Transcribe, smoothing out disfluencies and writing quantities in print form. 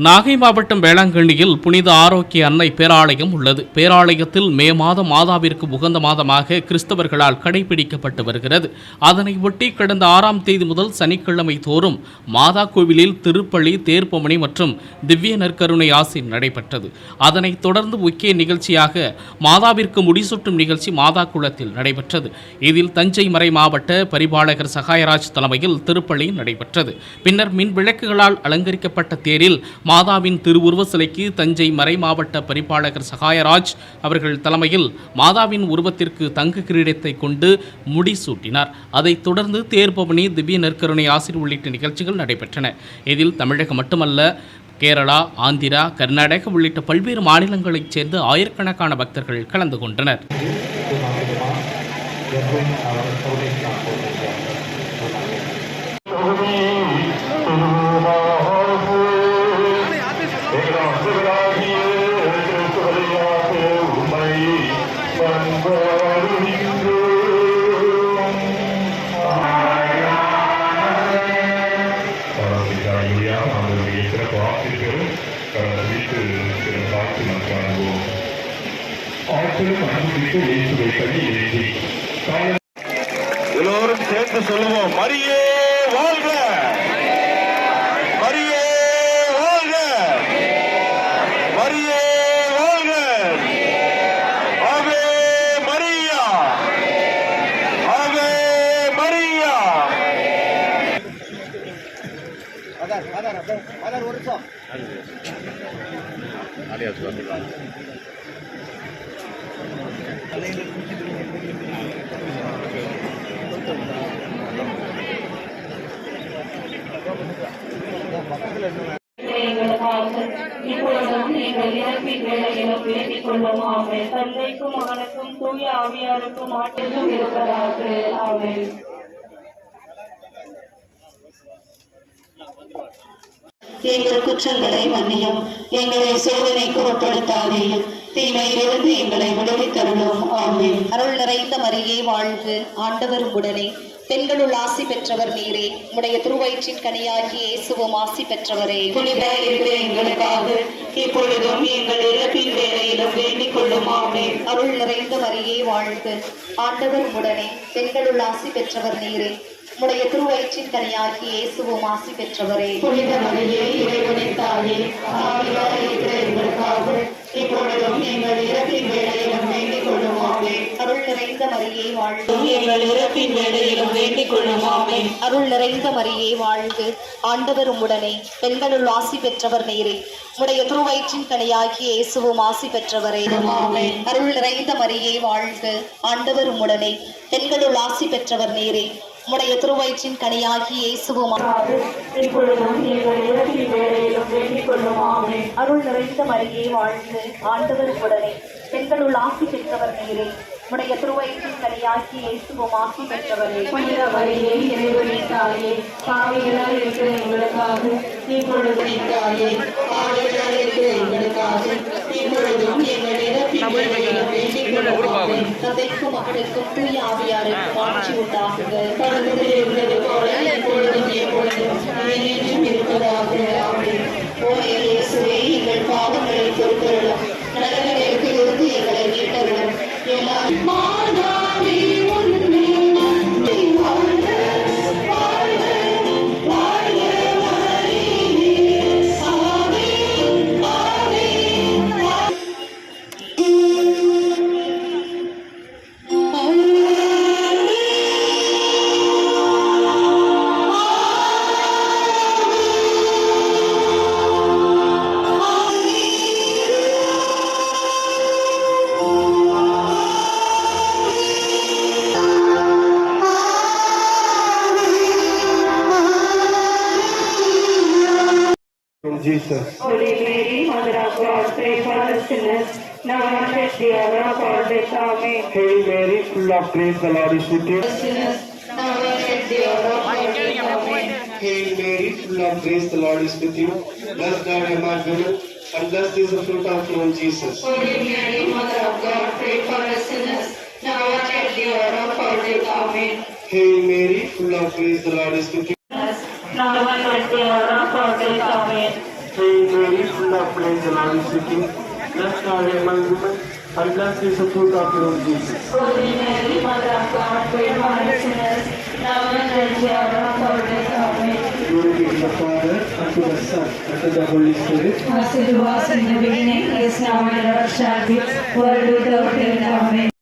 நாகை மாவட்டம் வேளாங்கண்ணியில் புனித ஆரோக்கிய அன்னை பேராலயம் உள்ளது. பேராலயத்தில் மே மாதம் மாதாவிற்கு உகந்த மாதமாக கிறிஸ்தவர்களால் கடைபிடிக்கப்பட்டு வருகிறது. அதனை ஒட்டி கடந்த 6ஆம் தேதி முதல் சனிக்கிழமை தோறும் மாதா கோவிலில் திருப்பலி, தேர்ப்பமணி மற்றும் திவ்ய நற்கருணை ஆசி நடைபெற்றது. அதனைத் தொடர்ந்து முக்கிய நிகழ்ச்சியாக மாதாவிற்கு முடிசூட்டும் நிகழ்ச்சி மாதா குளத்தில் நடைபெற்றது. இதில் தஞ்சை மறை மாவட்ட பரிபாலகர் சகாயராஜ் தலைமையில் திருப்பலி நடைபெற்றது. பின்னர் மின் விளக்குகளால் அலங்கரிக்கப்பட்ட தேரில் மாதாவின் திருவுருவ சிலைக்கு தஞ்சை மறை மாவட்ட பரிபாலகர் சகாயராஜ் அவர்கள் தலைமையில் மாதாவின் உருவத்திற்கு தங்க கிரீடத்தை கொண்டு முடிசூட்டினார். அதைத் தொடர்ந்து தேர்பவனி, திவ்ய நற்கருணை ஆசிர் உள்ளிட்ட நிகழ்ச்சிகள் நடைபெற்றன. இதில் தமிழகம் மட்டுமல்ல, கேரளா, ஆந்திரா, கர்நாடகா உள்ளிட்ட பல்வேறு மாநிலங்களைச் சேர்ந்த ஆயிரக்கணக்கான பக்தர்கள் கலந்து கொண்டனர். எல்லோரும் சேர்த்து சொல்லுவோம், மரியே வாழ்க, மரியே வாழ்க, மரியே வாழ்க, ஆவே மரியா, ஆவே மரியா. தந்தைக்கும் மகனுக்கும் தூய ஆவியாருக்கும் ஆற்றிலும் இருப்பதாக. ஆமென். எங்கள் குற்றங்களை மன்னியும், எங்களை சோதனைக்கு உட்படுத்தாதேயும், தீமையிலிருந்து எங்களை விடுவித்தருளும். ஆமென். அருள் நிறைந்த மரியே வாழ்க, ஆண்டவர் உடனே, பெண்களுள் ஆசி பெற்றவர் நீரே, உடைய திருவயிற்றின் கனியாகிய இயேசுவும் ஆசி பெற்றவரே. புனித எங்களுக்காக இப்பொழுதும் எங்கள் இறப்பின் வேளையிலும் வேண்டிக் கொள்ளும். ஆமென். அருள் நிறைந்த மரியே வாழ்க, ஆண்டவர் உடனே, பெண்களுள் ஆசி பெற்றவர் நீரே, உடைய திருவயிற்றின் கனியாகிய இயேசுவும் ஆசி பெற்றவரே. புனித மரியே, இறைவனின் தாயே, ஆவியாய் இருக்கிற எங்களுக்காக இப்பொழுதும் எங்கள் இறப்பின் வேளையிலும் வேண்டிக் கொள்ளும். ஆமென். அருள் நிறைந்த மரியே வாழ்க, எங்கள் இறப்பின் வேளையிலும் வேண்டிக் கொள்ளும். ஆமென். அருள் நிறைந்த மரியே வாழ்க, ஆண்டவர் உடனே, பெண்களுள் ஆசி பெற்றவர் நீரே, உடைய திருவயிற்றின் கனியாகிய இயேசுவும் ஆசி பெற்றவரே. ஆமென். அருள் நிறைந்த மரியே வாழ்க, ஆண்டவர் உடனே, பெண்களுள் ஆசி பெற்றவர் நீரே, உடைய திருவயிற்றின் கனியாகிய இயேசுவும் இப்பொழுதும் எங்கள் இறப்பின் வேளையிலும் வேண்டிக் கொள்ளும். ஆமென். அருள் நிறைந்த மரியே வாழ்க, ஆண்டவர் உடனே, பெண்களுள் ஆசி பெற்றவர் நீரே, உடைய திருவயிற்றின் கனியாகிய இயேசுவும் ஆசி பெற்றவரே. புனித மரியே, இறைவனின் தாயே, பாவிகளாய் இருக்கிற எங்களுக்காக இப்பொழுதும் இப்பொழுதும் எங்கள் இறப்பின் வேளையிலும் வேண்டிக் கொள்ளும். ஆமென். தந்தைக்கும் மகனுக்கும் தூய ஆவியாருக்கும் ஆட்சி உண்டாகுக. தொடர்ந்து இருந்தது போல இப்பொழுதும் எப்பொழுதும் என்றென்றும் இருப்பதாக. ஆமென். ஓ இயேசுவே, எங்கள் பாவங்களை பொறுத்தருளும், நரகத்திற்கு இருந்து எங்களை மீட்டருளும். மாதாவே உன்னை நம்பி வாழ்க, வாழ்க, வாழ்க மரியே. ஆவே, ஆவே, Jesus. Holy Mary, Mother of God, pray for us sinners, now and at the hour of our death. Amen. Hail Mary, full of grace, the Lord is with you. now and at the hour of our death. Amen. Hail Mary, full of grace, the Lord is with you. Blessed are you among women, and blessed is the fruit of your womb, Jesus. Holy Mary, Mother of God, pray for us sinners, now and at the hour of our death. Amen. Hail Mary, full of grace, the Lord is with you. Now and at the hour of our death. Amen. Hail Mary, full of grace, the Lord is with you. Blessed are you among women, and blessed is the fruit of your womb, Jesus. Holy Mary, Mother of God, pray for us sinners, now and at the hour of our death. Amen. Glory be to the Father, and to the Son, and to the Holy Spirit. As it was in the beginning, is now, and ever shall be, world without end. Amen.